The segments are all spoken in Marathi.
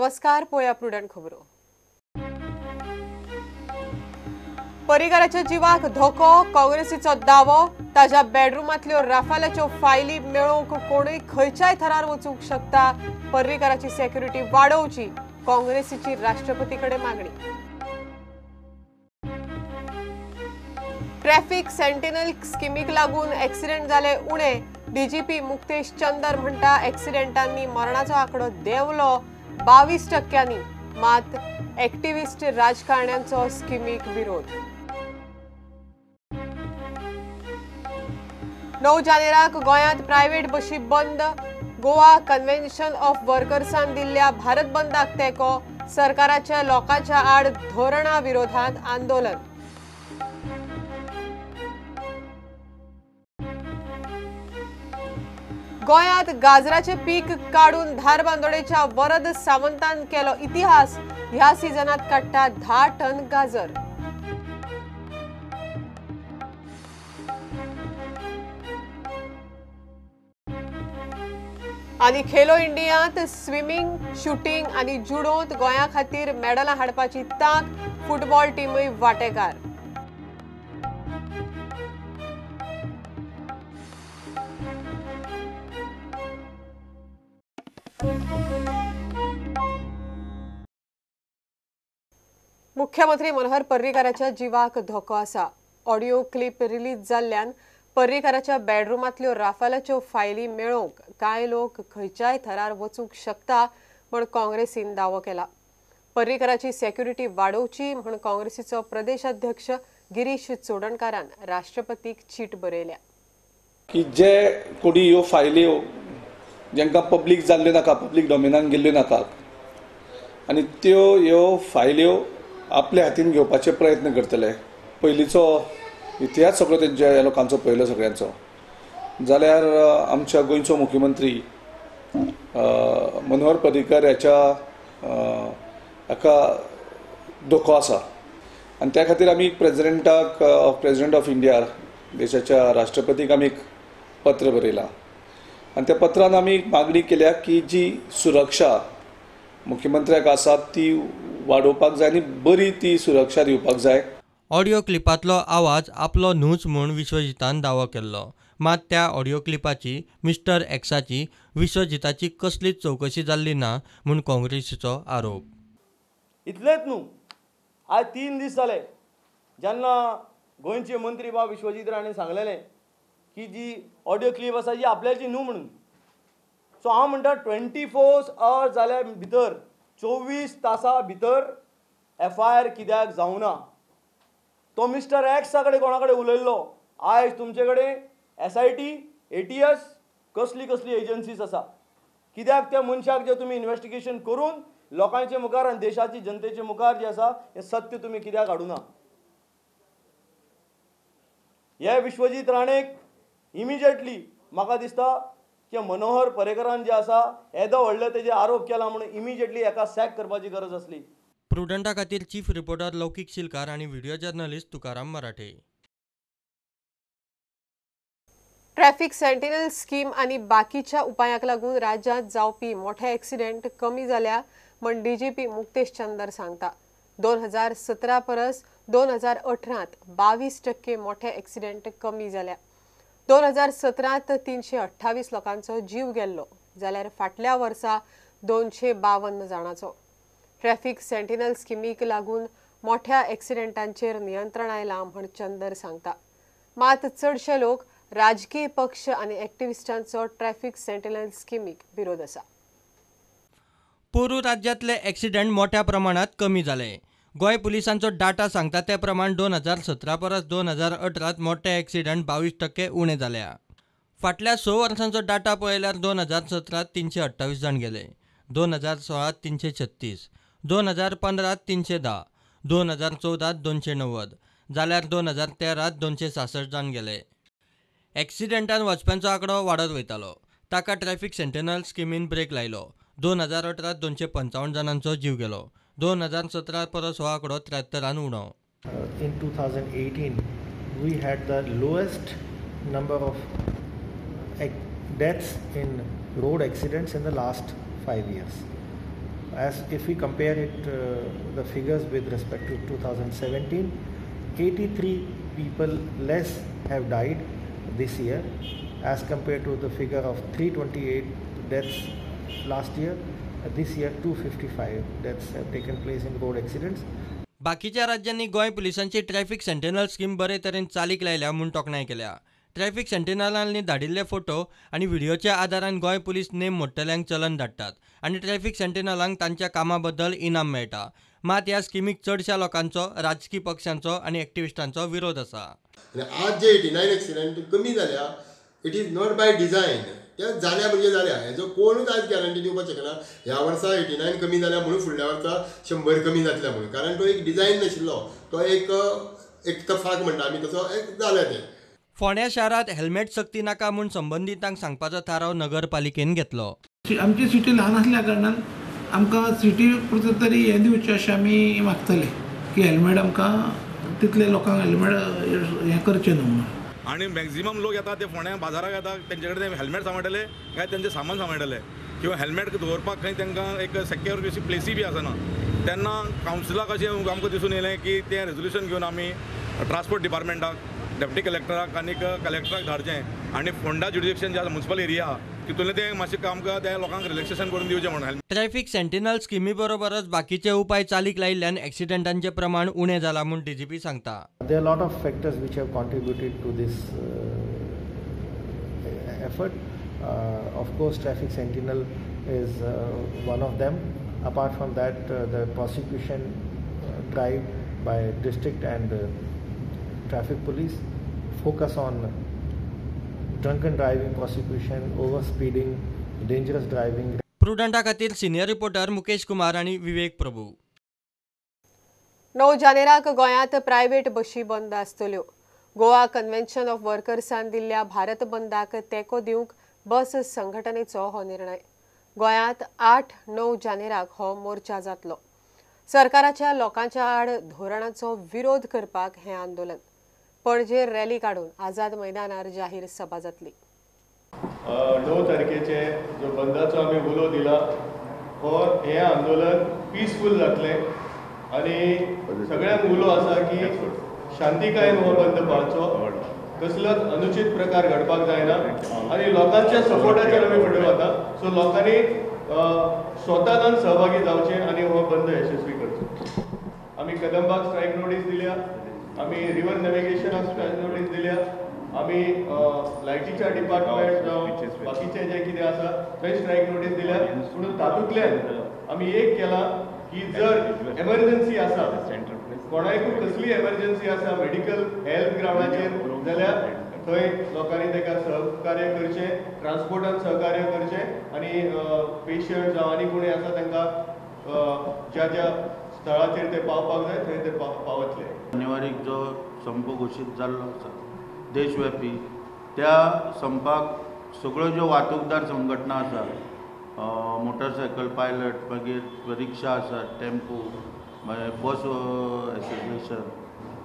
नमस्कार, पोया प्रुडंट खबरो. पर्रीकाराच्या जिवाक धोको, काँग्रेसीचो दावो. ताज्या बेडरूमांतल्यो राफालाच्यो फायली मेळोवंक कोणूय खंयच्याय थरार वचूंक शकता. पर्रीकाराची सेक्युरिटी वाडोवची, काँग्रेसीची राष्ट्रपती कडेन मागणी. ट्रॅफिक सेंटिनल स्किमीक लागून एक्सिडेंट जाले उणे. डीजीपी मुक्तेश चंदर म्हणटा एक्सिडेंटांनी मरणाचो आंकडो देंवलो 22%. मात एक्टिव्हिस्ट राजकारण्यांचो स्किमीक विरोध. 9 जानेराक गोंयांत प्रायव्हेट बशी बंद. गोवा कन्व्हेन्शन ऑफ वर्कर्सान दिल्ल्या भारत बंदाक तेंको. सरकाराच्या लोकांच्या आड धोरणा विरोधांत आंदोलन. गोंयांत गाजराचे पीक काडून धारबांदोडेच्या वरद सावंतान केलो इतिहास. ह्या सिजनात काडटा 10 टन गाजर. आनी खेलो इंडियांत स्विमींग, शूटिंग आनी जुडोंत गोंया खातीर मेडलां हाडपाची तांक. फुटबॉल टीमय वांटेकार. मुख्यमंत्री मनोहर पर्रीकाराच्या जिवाक धोको आसा. ऑडिओ क्लिप रिलीज जाल्ल्यान पर्रीकाराच्या बेडरूमांतल्यो राफालाच्यो फायली मेळोवंक कांय लोक खंयच्याय थरार वचूंक शकता म्हूण काँग्रेसीन दावो केला. पर्रीकाराची सेक्युरिटी वाडोवची म्हूण काँग्रेसीचो प्रदेश अध्यक्ष गिरीश चोडणकारान राष्ट्रपतीक चीट बरयल्या. की जे कोणी ह्यो फायल्यो जांकां पब्लीक जाल्ल्यो नाका, पब्लीक डॉमिनान गेल्ल्यो नाका आनी त्यो ह्यो फायल्यो आपल्या हातीन घेवपाचे प्रयत्न करतले. पयलींचो इतिहास सगळो तेंच्या ह्या लोकांचो पयलो सगळ्यांचो जाल्यार आमच्या गोंयचो मुख्यमंत्री मनोहर पर्रीकार हाका धोको आसा आनी त्या खातीर आमी प्रेसिडेंट ऑफ इंडिया देशाच्या राष्ट्रपतीक आमी एक पत्र बरयलां आनी त्या पत्रान आमी मागणी केल्या की जी सुरक्षा मुख्यमंत्र्याक आसा ती वाडोवपाक जाय आनी बरी ती सुरक्षा दिवपाक जाय. ऑडिओ क्लिपांतलो आवाज आपलो न्हूच म्हूण विश्वजितान दावो केल्लो. मात त्या ऑडिओ क्लिपाची मिस्टर एक्साची विश्वजिताची कसलीच चवकशी जाल्ली ना म्हूण काँग्रेसीचो आरोप. इतलेंच न्हू, आज 3 दीस जाले जेन्ना गोंयचे मंत्री बाब विश्वजीत राणे सांगलेलें की जी ऑडिओ क्लिप आसा जी आपल्याची न्हू म्हणून. सो हांव म्हणटा 24 आवर्स जाल्या भितर 24 तासां भितर FIR कित्याक जावना. तो मिस्टर एक्सा कडेन कोणा कडेन उलयल्लो. आयज तुमचे कडेन SIT, ATS कसली एजन्सीज आसा. कित्याक त्या मनशाक जे तुमी इन्व्हेस्टिगेशन करून लोकांचे मुखार आनी देशाची जनतेचे मुखार जे आसा हें सत्य तुमी कित्याक हाडूना. हे विश्वजीत राणेक इमिजिएटली म्हाका दिसता की मनोहर पर्रीकारान जे आसा येदो व्हडले तेजे आरोप केला म्हणून इमिजिएटली एका सॅक करपाची गरज आसली. प्रुडंटा खातीर चीफ रिपोर्टर लौकीक शिलकार आनी व्हिडिओ जर्नलिस्ट तुकाराम मराठे. ट्रॅफिक सेंटिनल स्कीम आनी बाकीच्या उपायांक लागून राज्यांत जावपी मोठे एक्सिडेंट कमी जाल्या म्हूण डीजीपी मुक्तेश चंदर सांगता. 2017 परस 2018त 22% मोठे एक्सिडेंट कमी जाल्या. 2017त 328 लोकांचो जीव गेल्लो जाल्यार फाटल्या वर्सा 252 जाणांचो. ट्रॅफिक सेंटिनल स्किमीक लागून मोठ्या एक्सिडेंटांचेर नियंत्रण आयलां म्हूण चंदर सांगता. मात चडशे लोक राजकीय पक्ष आनी एक्टिव्हिस्टांचो ट्रॅफिक सेंटिनल स्किमीक विरोध आसा. पोरू राज्यांतले एक्सिडेंट मोठ्या प्रमाणात कमी जाले. गोंय पुलिसांचो डाटा सांगता ते प्रमाण 2017 परस 2018त मोठे एक्सिडेंट 22% उणे जाल्या. फाटल्या 6 वर्सांचो डाटा पळयल्यार 2017त 328 जाण गेले, 2016त 336, 2015त 310, 2014त 290 जाल्यार 2013त 266 जाण गेले. एक्सिडेंटान वचप्यांचो आंकडो वाडत वयतालो. ताका ट्रॅफिक सेंटिनल स्किमीन ब्रेक लायलो. 2018त 255 जाणांचो जीव गेलो. 2017 परस हो आंकडो 73 उणो. In 2018, we had the lowest number of deaths in road accidents in the last 5 years. As if we compare it, the figures with respect to 2017, 83 people less have died this year as compared to the figure of 328 deaths last year. This year 255 deaths have taken place in road accidents. बाकीच्या राज्यांनी गोंय पुलिसांची ट्रॅफिक सेंटिनल स्कीम बरे तरेन चालीक लायल्या म्हूण तोखणाय केल्या. ट्रॅफिक सेंटिनलांनी धाडिल्ले फोटो आनी व्हिडिओच्या आदारान गोंय पुलीस नेम मोडटल्यांक चलन धाडटात आनी ट्रॅफिक सेंटिनलांक तांच्या कामा बद्दल इनाम मेळटा. मात ह्या स्किमीक चडशा लोकांचो, राजकी पक्षांचो आनी एक्टिविस्टांचो विरोध आसा. आज जे 89 एक्सिडेंट कमी जाल्या, it is not by design. त्या जाल्या म्हणजे जाल्या, हेजो कोणूच आज गॅरंटी दिवपाक शकना ह्या वर्सा 89 कमी जाल्या म्हणून फुडल्या वर्सा 100 कमी जातल्या म्हणून. कारण तो एक डिझायन नाशिल्लो, तो एक इत्तफाक म्हणटा आमी, तसो एक जालें तें. फोंड्या शारात हेल्मेट सक्ती नाका म्हूण संबंधितांक सांगपाचो थाराव नगरपालिकेन घेतलो. आमची सिटी ल्हान आसल्या कारणान आमकां सिटी पुरते तरी हें दिवचें अशें आमी मागतले की हेल्मेट आमकां तितले लोकांक हेल्मेट हें करचें न्हू म्हणून. आणि मॅक्झिमम लोक येतात ते फोंड्या बाजाराक येतात, तेंचे कडेन हेल्मेट सांबाळटले काय तेंचें सामान सांबाळटले किंवा हेल्मेट दवरपाक खंय तांकां एक सेक्युअर अशी प्लेसी बी आसना. तेन्ना कावन्सिलाक अशें आमकां दिसून येयलें की तें रेजोल्युशन घेवन आमी ट्रान्सपोर्ट डिपार्टमेंटाक, डेप्युटी कलेक्टराक आनी कलेक्टराक धाडचें आनी फोंडा ज्युडिक्शन जे म्युनिसिपल एरिया तितूंतले तें मातशें आमकां त्या लोकांक रिलॅक्सेशन करून दिवचें म्हणून. ट्रॅफिक सेंटिनल स्किमी बरोबरच बाकीचे उपाय चालीक लायिल्ल्यान एक्सिडेंटांचें प्रमाण उणें जालां म्हूण DGP सांगता. There are a lot of factors which have contributed to this effort. Of course, Traffic Sentinel is one of them. Apart from that, the prosecution drive by district and traffic police focus on drunken driving prosecution, over speeding, dangerous driving. प्रुडंटा खातीर सिनियर रिपोर्टर मुकेश कुमार आनी विवेक प्रभू. 9 जानेराक गोंयांत प्रायव्हेट बशी बंद आसतल्यो. गोवा कन्व्हेन्शन ऑफ वर्कर्सान दिल्ल्या भारत बंदाक तेंको दिवंक बस संघटनेचो हो निर्णय. गोंयांत 8-9 जानेराक हो मोर्चा जातलो. सरकाराच्या लोकांच्या आड धोरणाचो विरोध करपाक हें आंदोलन. पणजेर रॅली काडून आझाद मैदानार जाहीर सभा जातली. 9 तारखेचे जो बंदाचो आमी उलो दिला, हो हें आंदोलन पीसफूल जातलें आनी सगळ्यांक उलो आसा की शांतीकायेन हो बंद पाळचो, कसलोच अनुचित प्रकार घडपाक जायना आनी लोकांच्या सपोर्टाचेर आमी फुडें वता. सो लोकांनी स्वतान सहभागी जावचें आनी हो बंद यशस्वी करचो. आमी कदंबाक स्ट्रायक नोटीस दिल्या, आमी रिवर नॅव्हिगेशनाक स्ट्रायक नोटीस दिल्या, आमी लायटीच्या डिपार्टमेंट जावं बाकीचे जे कितें आसा थंय स्ट्रायक नोटीस दिल्या. म्हणून तातूंतल्यान आमी एक केला की जर एमर्जन्सी आसा, कोणाकूय कसली एमर्जन्सी आसा मेडिकल हेल्थ ग्रावंडाचेर, जाल्यार थंय लोकांनी ताका सहकार्य करचें, ट्रान्सपोर्टान सहकार्य करचें आनी पेशंट जावं आनी कोणी आसा तांकां ज्या ज्या स्थळाचेर ते पावपाक जाय थंय ते पावतले. जानेवारीक जो संप घोशीत जाल्लो आसा देशव्यापी, त्या संपाक सगळ्यो ज्यो वाहतूकदार संघटना आसा, मोटरसायकल पायलट, मागीर रिक्षा आसात, टेम्पो, मागीर बस एसोसिएशन,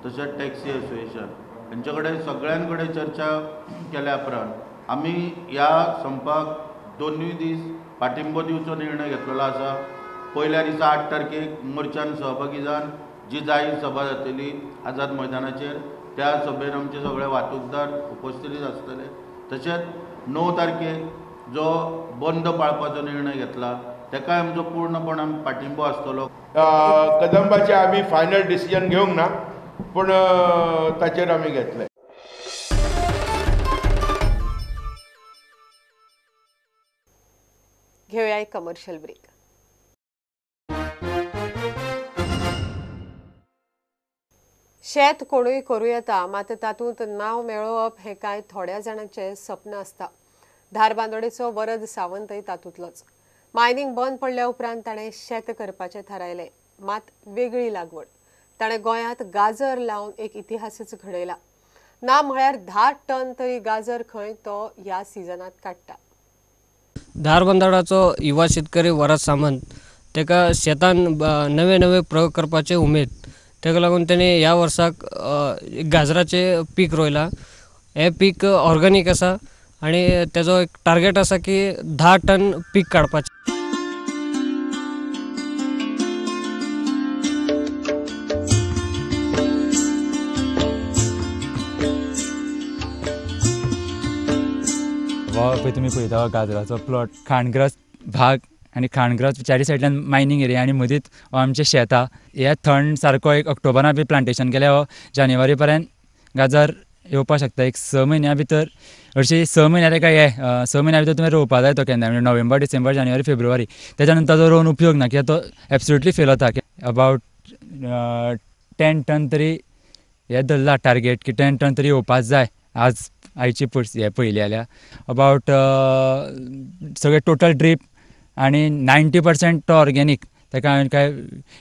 तशेंच टॅक्सी एसोसिएशन, हांचे कडेन सगळ्यां कडेन चर्चा केल्या उपरांत आमी ह्या संपाक 2 दीस पाठिंबो दिवचो निर्णय घेतलेलो आसा. पयल्या दिसा 8 तारखेक मोर्चान सहभागी जावन जी जाहीर सभा जातली आझाद मैदानाचेर, त्या सभेन आमचे सगळे वाहतूकदार उपस्थितीत आसतले. तशेंच 9 तारखेक जो बंद पाळपाचो निर्णय घेतला ताकाय आमचो पूर्णपणान पाठिंबो आसतलो. कदंबाचे आमी फायनल डिसिजन घेवंक ना, पूण ताचेर आमी घेतले. घेऊया एक कमर्शियल ब्रेक. शेत कोणूय करूं येता, मात तातूंत नांव मेळोवप हें कांय थोड्या जाणांचें सपन आसता. धारबांदोडेचो वरद सावंतय तातूंतलोच. मायनिंग बंद पडल्या उपरांत ताणें शेत करपाचें थारायलें, मात वेगळी लागवड. ताणें गोंयांत गाजर लावन एक इतिहासच घडयला. ना म्हळ्यार 10 टन तरी गाजर खंय तो ह्या सिजनांत काडटा. धारबांदोडाचो युवा शेतकरी वरद सावंत, ताका शेतान नवे नवे प्रयोग करपाचे उमेद, ताका लागून ताणें ह्या वर्साक गाजराचें पीक रोयलां. हें पीक ऑर्गॅनीक आसा आनी ताजो एक टार्गेट आसा की 10 टन पीक काडपाचें. पळय तुमी पळयता गाजराचो प्लॉट खाणग्रस्त भाग आनी खाणग्रस्त चारी सायडल्यान मायनींग एरिया आनी मदींच आमचें शेत आहा. हे थंड सारको एक ऑक्टोबरान बी प्लांटेशन केल्या हो जानेवारी पर्यंत गाजर येवपाक शकता. एक 6 म्हयन्या भितर हरशीं 6 म्हयन्या ताका 6 म्हयन्या भितर तुमी रोवपा जाय तो केन्ना म्हणजे नोव्हेंबर डिसेंबर जानेवारी फेब्रुवारी. तेच्या नंतर तो रोवन उपयोग ना कित्याक तो एब्सोल्युटली फेल जाता. अबावट 10 टन तरी हे धरला टार्गेट की 10 टन तरी येवपाक जाय आज आयची हे पयली जाल्यार. अबावट सगळे टोटल ड्रीप आनी 90% तो ऑर्गेनीक. ताका हांवें काय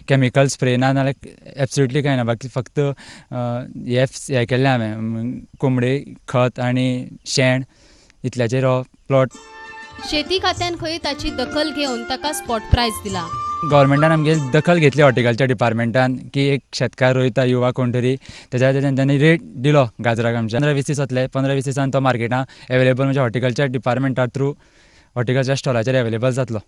कॅमिकल स्प्रे ना नाल्यार एब्सोल्युटली कांय ना. बाकी फक्त हे केल्लें हांवें कोंबडे खत आनी शेण इतल्याचेर हो प्लॉट. शेती खात्यान खंय ताची दखल घेवन ताका स्पॉट प्रायज दिला. गव्हर्मेंटान आमगे दखल घेतली हॉर्टिकल्चर डिपार्टमेंटान की एक शेतकार रोयता युवा कोण तरी त्यांनी रेट दिलो गाजराक आमच्या. 15-20 दीस जातले. 15-20 दिसान तो मार्केटान एवेलेबल म्हणजे हॉर्टिकल्चर डिपार्टमेंटा थ्रू हॉर्टिकल्चर स्टॉलाचेर एवेलेबल जातलो.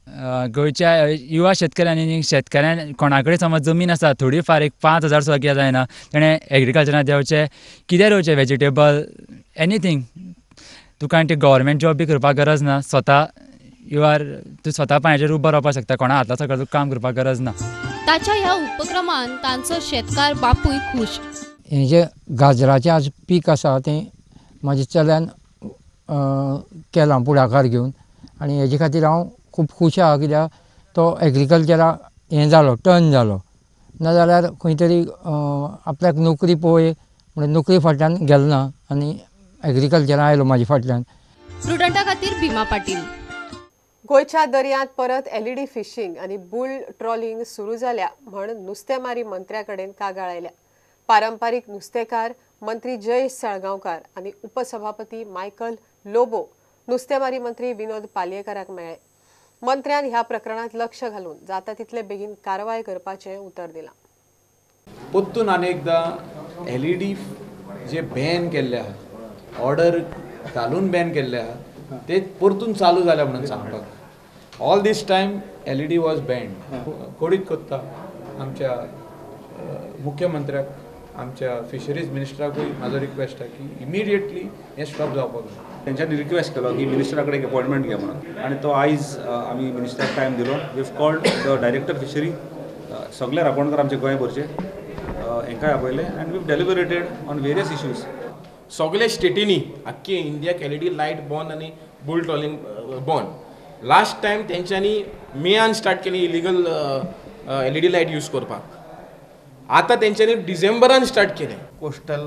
गोंयच्या युवा शेतकऱ्यांनी शेतकऱ्यां कोणा कडेन समज जमीन आसा थोडी फार एक 5,000 सुद्दां कितें जायना तेणें एग्रिकल्चरान देंवचें कितें रोवचें वेजिटेबल एनीथींग. तुका ते गव्हर्मेंट जॉब बी करपाक गरज ना. स्वता तूं स्वता पांयाचेर उबो रावपाक शकता. कोणा हातला सकयल तुका काम करपाक गरज ना. ताच्या ह्या उपक्रमान तांचो शेतकार बापूय खूश. हें जें गाजराचें आज पीक आसा तें म्हाज्या चल्यान केलां फुडाकार घेवन आनी हेजे खातीर हांव खूब खूश आहा. कित्याक तो एग्रिकल्चराक हें जालो टर्न जालो. नाजाल्यार खंय तरी आपल्याक नोकरी पळय म्हणून नोकरी फाटल्यान गेलो ना आनी एग्रिकल्चरान आयलो म्हाजे फाटल्यान. प्रुडंटा खातीर भीमा पाटील. गोंयच्या दर्यांत परत LED फिशिंग आणि बुल ट्रॉलिंग सुरू जाल्या म्हण नुस्तेमारी मंत्र्या कडेन कागाळ आयल्या. पारंपारीक नुस्तेकार मंत्री जय साळगांवकार आणि उपसभापती मायकल लोबो नुस्तेमारी मंत्री विनोद पालयेकाराक मेळ्ळे. मंत्र्यान ह्या प्रकरणात लक्ष घालून जाता तितले बेगीन कारवाय करपाचें उतर दिलां. परतून अनेकदा LED जे बॅन केल्ले आहा ऑर्डर घालून बॅन केल्ले आहा ते परतून चालू जाल्या म्हणून सांगपाक. All this time LED was banned. कोडीत कोत्ता आमच्या मुख्यमंत्र्याक आमच्या फिशरीज मिनिस्टराकूय म्हाजो रिक्वेस्ट आहा की इमिडिएटली हें स्टॉप जावपाक जाय. तेंच्यांनी रिक्वेस्ट केलो की मिनिस्टरा कडेन अपॉइंटमेंट घे म्हणून आनी तो आयज आमी मिनिस्टराक टायम दिलो. We have called the director fishery सगळे राखणकर आमचे गोंयभरचे हांकांय आपयले आनी we have deliberated on various issues. सगळे स्टेटींनी आख्खे इंडियाक LED लायट बॉन आनी bull trawling ban. Last time तेंच्यांनी मेयान स्टार्ट केली इलिगल LED लायट यूज करपाक. आतां तेंच्यांनी डिसेंबरान स्टार्ट केलें. कोस्टल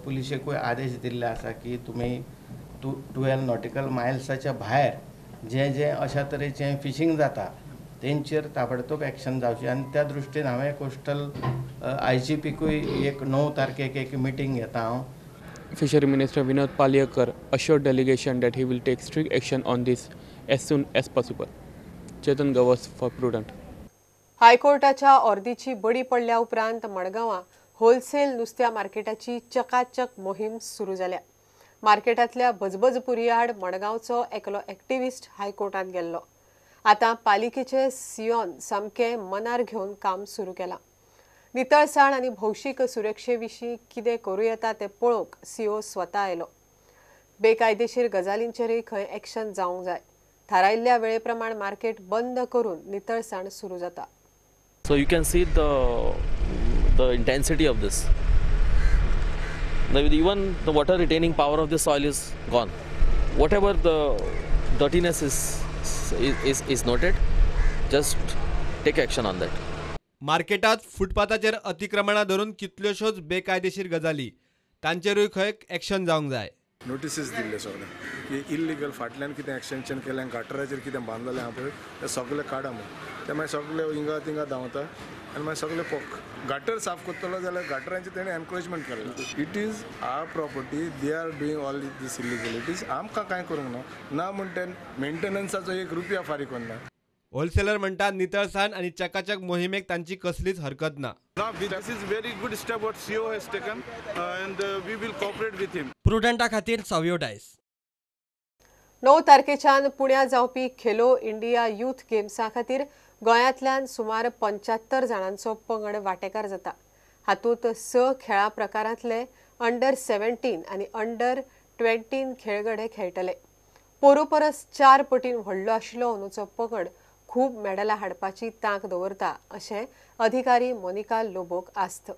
पुलिशेकूय आदेश दिल्ले आसा की तुमी 12 नॉटिकल मायल्साच्या भायर जे अशा तरेचें फिशींग जाता तेंचेर ताबडतोब एक्शन जावची. आनी त्या दृश्टीन हांवें कोस्टल IGPकूय एक 9 तारखेक एक मिटींग घेता हांव. Fishery Minister Vinod Palyekar assured delegation that he will take strict action on this as soon as possible. Chetan Gavas for Prudent. हायकोर्टाच्या ऑर्दीची बडी पडल्या उपरांत मडगांवां होलसेल नुस्त्या मार्केटाची चकाचक मोहीम सुरू जाल्या. मार्केटांतल्या बजबजपुरी आड मडगांवचो एकलो एक्टिव्हिस्ट हायकोर्टांत गेल्लो. आतां पालिकेचे सियोन सामकें मनार घेवन काम सुरू केलां. नितळसाण आनी भौशीक सुरक्षे विशीं कितें करूं येता तें पळोवंक सीओ स्वता आयलो. बेकायदेशीर गजालींचेरय खंय एक्शन जावंक जाय. थारायल्ल्या वेळे प्रमाण मार्केट बंद करून नितळसाण सुरू जाता. So you can see the intensity of this. Even the water retaining power of the soil is gone. Whatever the dirtiness is noted, just take action on that. मार्केटात फुटपाथाचेर अतिक्रमणां धरून कितल्योश्योच बेकायदेशीर गजाली तांचेरूय खंय एक्शन जावंक जाय. नोटिसीस दिल्ले सगळे की इल्लिगल फाटल्यान कितें एक्सटेंशन केलें गटराचेर कितें बांदलेलें आहा पळय तें सगळें काडा म्हणून. ते मागीर सगळे हिंगा तिंगा धांवता आनी मागीर सगळे गटर साफ करतलो जाल्यार गटरांची तेणें एनकरेजमेंट केलें. It is our property. They are doing all this illegalities. आमकां कांय करूंक ना म्हण ते मेंटेनन्साचो 1 रुपया फारीक करना. होलसेलर म्हणटात नितळसाण आणि चकाचक मोहिमेक तांची कसलीच हरकत ना. This is very good step what CEO has taken and we will cooperate with him. प्रुडंटा खातीर सावयो डायस. 9 तारखेच्यान पुण्यात जावपी खेलो इंडिया यूथ गेम्सा खातीर गोंयांतल्यान सुमार 75 जाणांचो पंगड वांटेकार जाता. हातूंत 6 खेळा प्रकारांतले अंडर 17 आनी अंडर 20 खेळगडे खेळटले. पोरू परस 4 पटीन व्हडलो आशिल्लो अंदूचो पंगड खूब मेडलां हाडपाची तांक दवरता अशें अधिकारी मोनिका लोबोक आस्त.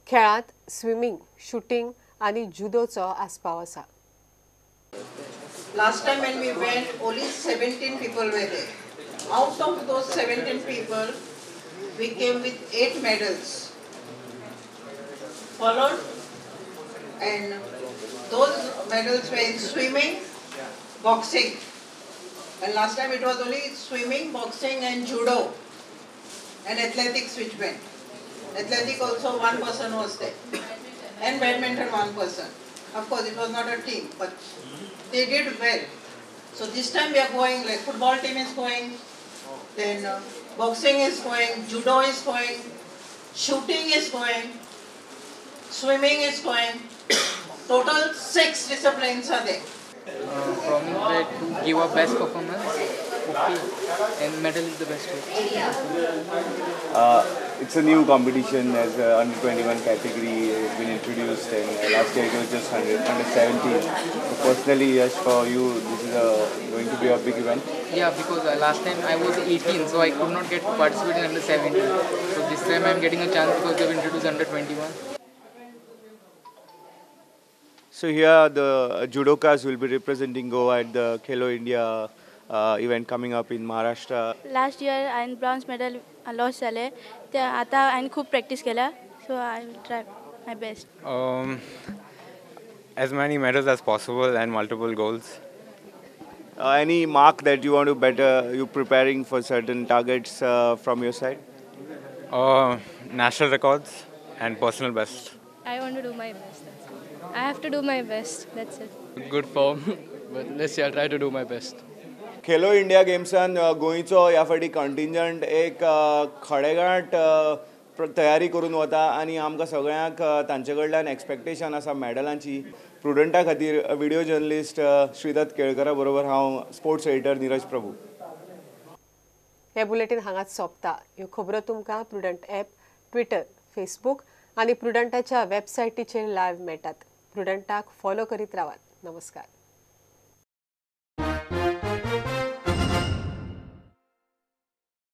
खेळांत स्विमींग, शूटिंग आनी जुदोचो आस्पाव आसा. Last time when we went, only 17 people were there. Out of those 17 people, we came with 8 medals. Followed, and those medals were in swimming, boxing. And last time it was only swimming, boxing and judo. And athletics which went. Athletic also one person was there. And badminton one person. Of course it was not a team, but they did well. So this time we are going, like football team is going, then boxing is going, judo is going, shooting is going, swimming is going. Total 6 disciplines are there. From that to give our best performance, okay, and medal is the best way. It's a new competition as under 21 category has been introduced, and last year it was just under 17. So personally, yes, for you, this is going to be a big event. Yeah, because last time I was 18, so I could not get to participate in under 17. So this time I am getting a chance because they have introduced under 21. So here the judokas will be representing Goa at the Khelo India event coming up in Maharashtra. Last year I bronze medal lost झाले ते आता आणि खूप प्रॅक्टिस केला so I will try my best. As many medals as possible and multiple goals. Any mark that you want to better, you preparing for certain targets from your side? National records and personal best. I want to do my best. That's it. I have to do my best. That's it. Good form, but let's see, I'll try to do my best. खेलो इंडिया गेम्सान गोंयचो ह्या फाटी कंटिंजंट एक खडेगांठ तयारी करून वता आनी आमकां सगळ्यांक तांचे कडल्यान एक्सपेक्टेशन आसा मेडलांची. प्रुडंटा खातीर व्हिडिओ जर्नलिस्ट श्रीदत्त केळकरा बरोबर हांव स्पोर्ट्स एडिटर नीरज प्रभू. हे बुलेटीन हांगाच सोंपता. ह्यो खबरो तुमकां प्रुडंट ॲप, ट्विटर, फेसबूक आनी प्रुडंटाच्या वेबसायटीचेर लायव्ह मेळटात. प्रुडंटाक फॉलो करीत रावात. नमस्कार.